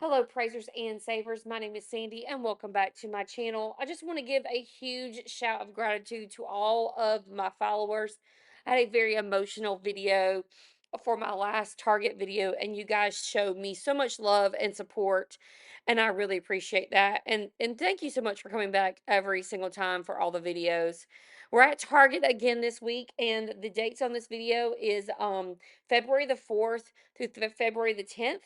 Hello, praisers and savers. My name is Sandy, and welcome back to my channel. I just want to give a huge shout of gratitude to all of my followers. I had a very emotional video for my last Target video, and you guys showed me so much love and support, and I really appreciate that. And thank you so much for coming back every single time for all the videos. We're at Target again this week, and the dates on this video is February the 4th through February the 10th.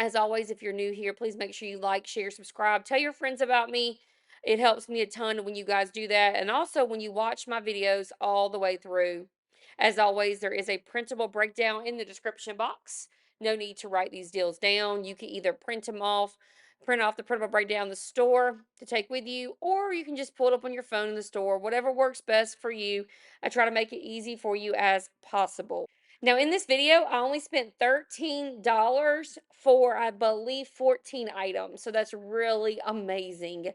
As always, if you're new here, please make sure you like, share, subscribe, tell your friends about me. It helps me a ton when you guys do that. And also when you watch my videos all the way through. As always, there is a printable breakdown in the description box. No need to write these deals down. You can either print off the printable breakdown in the store to take with you, or you can just pull it up on your phone in the store, whatever works best for you. I try to make it easy for you as possible. Now, in this video, I only spent $13 for, I believe, 14 items. So that's really amazing.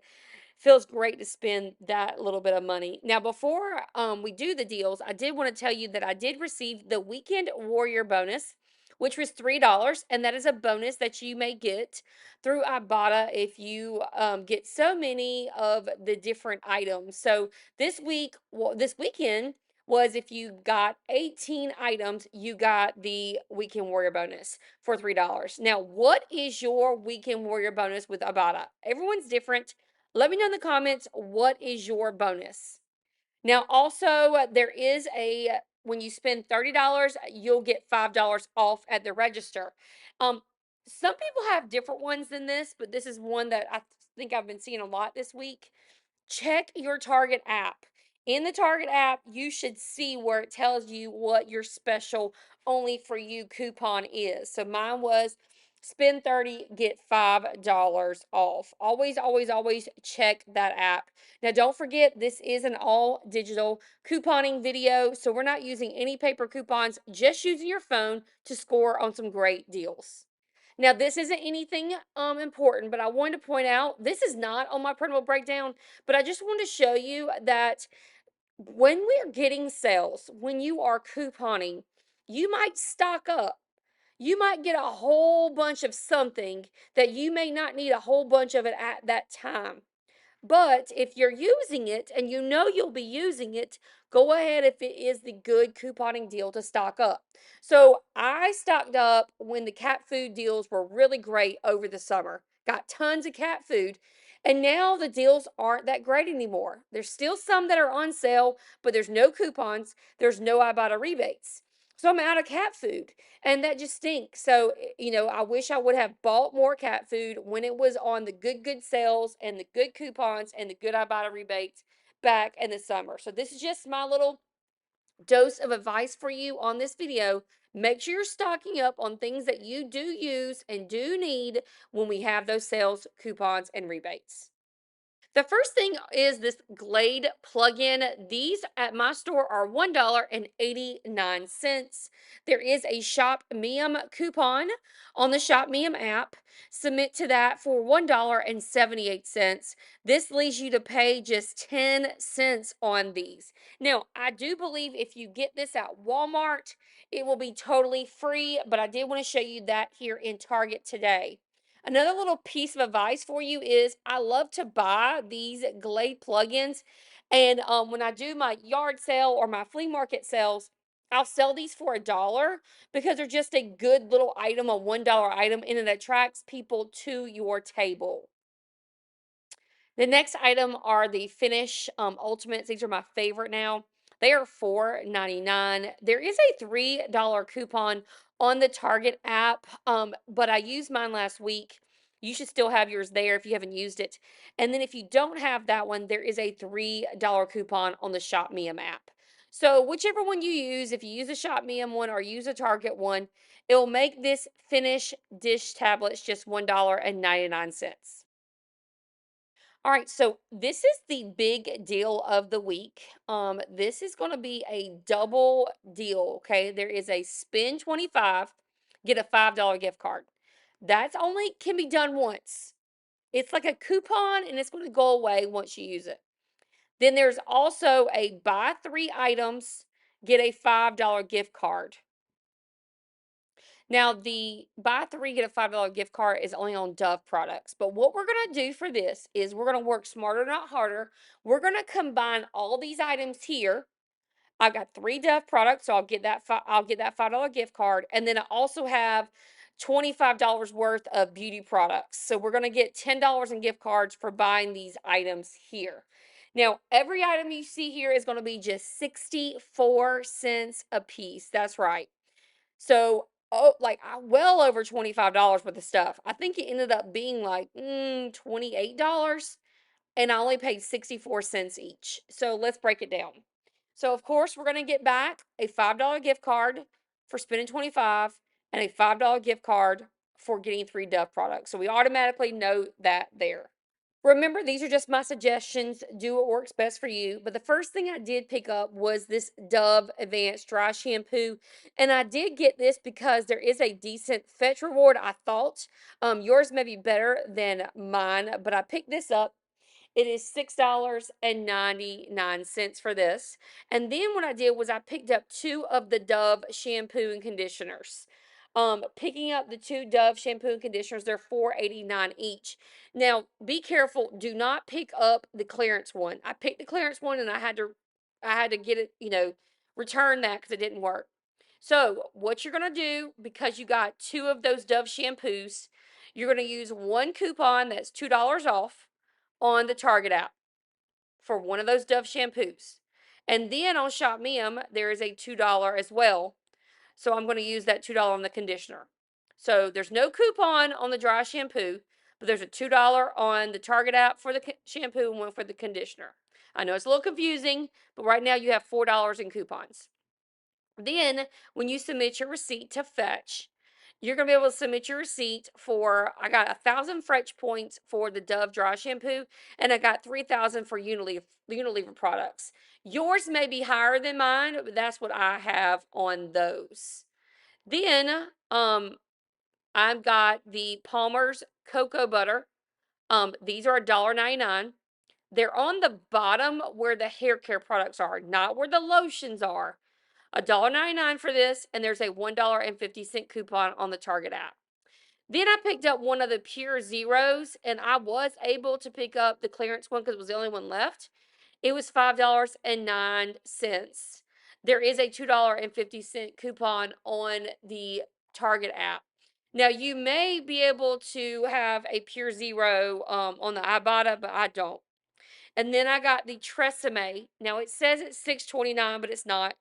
Feels great to spend that little bit of money. Now, before we do the deals, I did want to tell you that I did receive the Weekend Warrior bonus, which was $3, and that is a bonus that you may get through Ibotta if you get so many of the different items. So this weekend was if you got 18 items, you got the Weekend Warrior bonus for $3. Now, what is your Weekend Warrior bonus with Ibotta? Everyone's different. Let me know in the comments what is your bonus. Now, also, there is when you spend $30, you'll get $5 off at the register. Um, some people have different ones than this, but this is one that I think I've been seeing a lot this week. Check your Target app. In the Target app, you should see where it tells you what your special only for you coupon is. So mine was spend 30, get $5 off. Always, always, always check that app. Now, don't forget, this is an all digital couponing video. So we're not using any paper coupons, just using your phone to score on some great deals. Now, this isn't anything important, but I wanted to point out this is not on my printable breakdown, but I just want to show you that when we're getting sales, when you are couponing, you might stock up. You might get a whole bunch of something that you may not need a whole bunch of it at that time. But if you're using it and you know you'll be using it, go ahead if it is the good couponing deal to stock up. So I stocked up when the cat food deals were really great over the summer. Got tons of cat food. And now the deals aren't that great anymore. There's still some that are on sale, but there's no coupons, there's no Ibotta rebates. So I'm out of cat food, and that just stinks. So, I wish I would have bought more cat food when it was on the good sales and the good coupons and the good Ibotta rebates back in the summer. So this is just my little dose of advice for you on this video. Make sure you're stocking up on things that you do use and do need when we have those sales, coupons, and rebates. The first thing is this Glade plug-in. These at my store are $1.89. There is a Shop Meme coupon on the Shop Meme app. Submit to that for $1.78. This leaves you to pay just 10 cents on these. Now, I do believe if you get this at Walmart, it will be totally free, but I did want to show you that here in Target today. Another little piece of advice for you is I love to buy these Glade plugins. And when I do my yard sale or my flea market sales, I'll sell these for $1 because they're just a good little item, a $1 item, and it attracts people to your table. The next item are the Finish Ultimates. These are my favorite now. They are $4.99. There is a $3 coupon on the Target app, but I used mine last week. You should still have yours there if you haven't used it. And then if you don't have that one, there is a $3 coupon on the Shop Meme app. So whichever one you use, if you use a Shop Meme one or use a Target one, it will make this Finish dish tablets just $1.99. All right, so this is the big deal of the week. This is going to be a double deal, okay? There is a spend 25, get a $5 gift card. That's only can be done once. It's like a coupon and it's going to go away once you use it. Then there's also a buy 3 items, get a $5 gift card. Now, the buy three, get a $5 gift card is only on Dove products. But what we're going to do for this is we're going to work smarter, not harder. We're going to combine all these items here. I've got 3 Dove products, so I'll get that $5 gift card, and then I also have $25 worth of beauty products. So we're going to get $10 in gift cards for buying these items here. Now, every item you see here is going to be just 64 cents a piece. That's right. So, oh, like well over $25 worth of stuff. I think it ended up being like $28, and I only paid 64 cents each. So let's break it down. So of course, we're going to get back a $5 gift card for spending 25 and a $5 gift card for getting 3 Dove products. So we automatically know that there. Remember, these are just my suggestions. Do what works best for you. But the first thing I did pick up was this Dove Advanced Dry Shampoo. And I did get this because there is a decent fetch reward, I thought. Yours may be better than mine, but I picked this up. It is $6.99 for this. And then what I did was I picked up 2 of the Dove shampoo and conditioners. Picking up the 2 Dove shampoo and conditioners, they're $4.89 each. Now, be careful, do not pick up the clearance one. I picked the clearance one and I had to get it, return that because it didn't work. So, what you're going to do, because you got 2 of those Dove shampoos, you're going to use one coupon that's $2 off on the Target app for one of those Dove shampoos. And then on ShopMim, there is a $2 as well. So I'm going to use that $2 on the conditioner. So there's no coupon on the dry shampoo, but there's a $2 on the Target app for the shampoo and one for the conditioner. I know it's a little confusing, but right now you have $4 in coupons. Then, when you submit your receipt to Fetch, you're going to be able to submit your receipt for, I got 1,000 Fetch points for the Dove dry shampoo, and I got 3,000 for Unilever products. Yours may be higher than mine, but that's what I have on those. Then, I've got the Palmer's cocoa butter. These are $1.99. They're on the bottom where the hair care products are, not where the lotions are. $1.99 for this, and there's a $1.50 coupon on the Target app. Then I picked up one of the Pure Zeros, and I was able to pick up the clearance one because it was the only one left. It was $5.09. There is a $2.50 coupon on the Target app. Now, you may be able to have a Pure Zero on the Ibotta, but I don't. And then I got the Tresemme. Now it says it's $6.29, but it's not.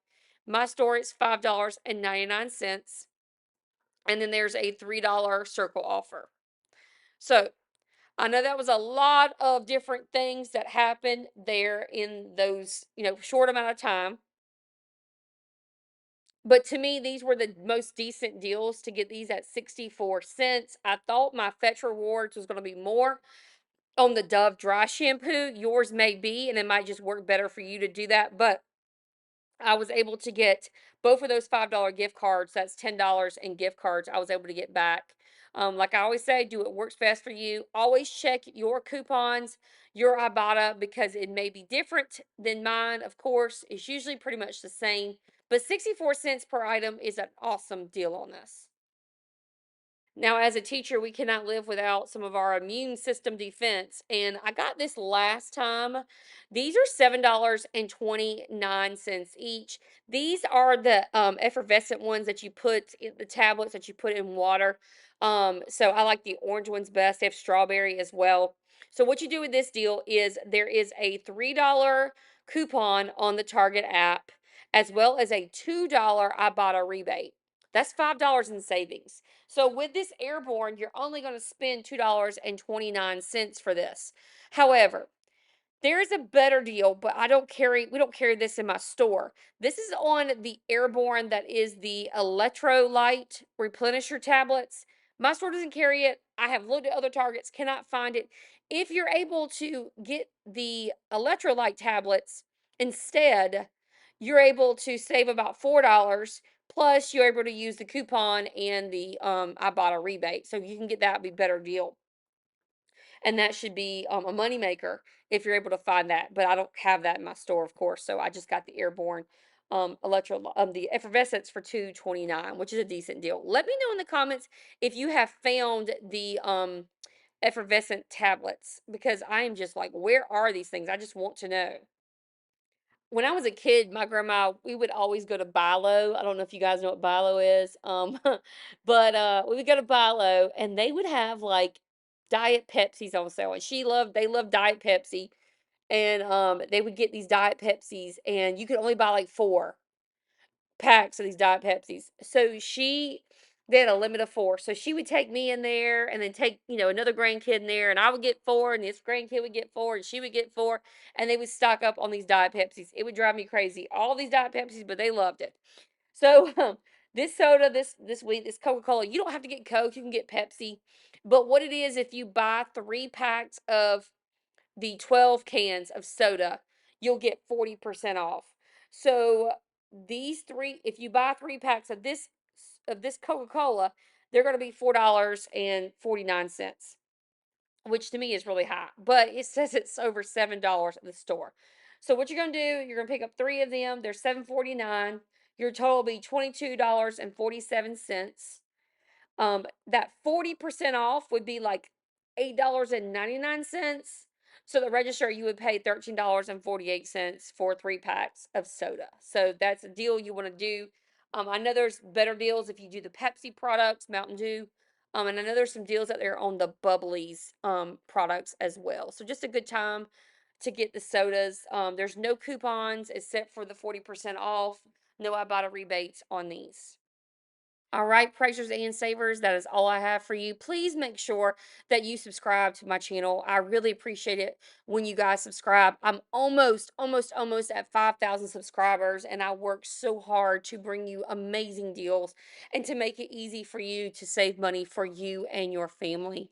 My store is $5.99. And then there's a $3 circle offer. So I know that was a lot of different things that happened there in those, short amount of time. But to me, these were the most decent deals to get these at 64 cents. I thought my Fetch Rewards was going to be more on the Dove dry shampoo. Yours may be, and it might just work better for you to do that. But I was able to get both of those $5 gift cards. That's $10 in gift cards I was able to get back. Like I always say, do what works best for you. Always check your coupons, your Ibotta, because it may be different than mine, of course. It's usually pretty much the same. But 64 cents per item is an awesome deal on this. Now, as a teacher, we cannot live without some of our immune system defense. And I got this last time. These are $7.29 each. These are the effervescent ones that you put in the tablets that you put in water. So I like the orange ones best. They have strawberry as well. So what you do with this deal is there is a $3 coupon on the Target app, as well as a $2 Ibotta rebate. That's $5 in savings. So with this Airborne, you're only going to spend $2.29 for this. However, there is a better deal, but we don't carry this in my store. This is on the Airborne, that is the electrolyte replenisher tablets. My store doesn't carry it. I have looked at other Targets, cannot find it. If you're able to get the electrolyte tablets instead, you're able to save about $4. Plus, you're able to use the coupon and the Ibotta rebate. So you can get that be better deal. And that should be a moneymaker if you're able to find that. But I don't have that in my store, of course. So I just got the Airborne the effervescence for 2.29, which is a decent deal. Let me know in the comments if you have found the effervescent tablets, because I am just like, where are these things? I just want to know. When I was a kid, my grandma, we would always go to Bilo. I don't know if you guys know what Bilo is. But we would go to Bilo and they would have like Diet Pepsis on sale. And they loved Diet Pepsi. And they would get these Diet Pepsis and you could only buy like 4 packs of these Diet Pepsis. They had a limit of 4. So she would take me in there and then take, another grandkid in there, and I would get 4 and this grandkid would get 4 and she would get 4, and they would stock up on these Diet Pepsis. It would drive me crazy. All these Diet Pepsis, but they loved it. So this soda, this week, this Coca-Cola, you don't have to get Coke, you can get Pepsi. But what it is, if you buy 3 packs of the 12 cans of soda, you'll get 40% off. So these three, if you buy 3 packs of this Coca-Cola, they're going to be $4.49, which to me is really high. But it says it's over $7 at the store. So what you're going to do, you're going to pick up 3 of them. They're $7.49. Your total will be $22.47. That 40% off would be like $8.99. So the register, you would pay $13.48 for 3 packs of soda. So that's a deal you want to do. I know there's better deals if you do the Pepsi products, Mountain Dew. And I know there's some deals out there on the Bubblies products as well. So just a good time to get the sodas. There's no coupons except for the 40% off. No Ibotta rebates on these. All right, praisers and savers, that is all I have for you. Please make sure that you subscribe to my channel. I really appreciate it when you guys subscribe. I'm almost at 5,000 subscribers, and I work so hard to bring you amazing deals and to make it easy for you to save money for you and your family.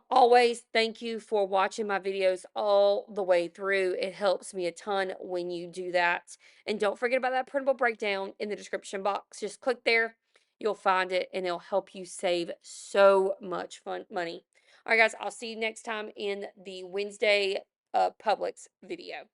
Always thank you for watching my videos all the way through. It helps me a ton when you do that. And don't forget about that printable breakdown in the description box. Just click there, you'll find it, and it'll help you save so much money. All right, guys, I'll see you next time in the Wednesday Publix video.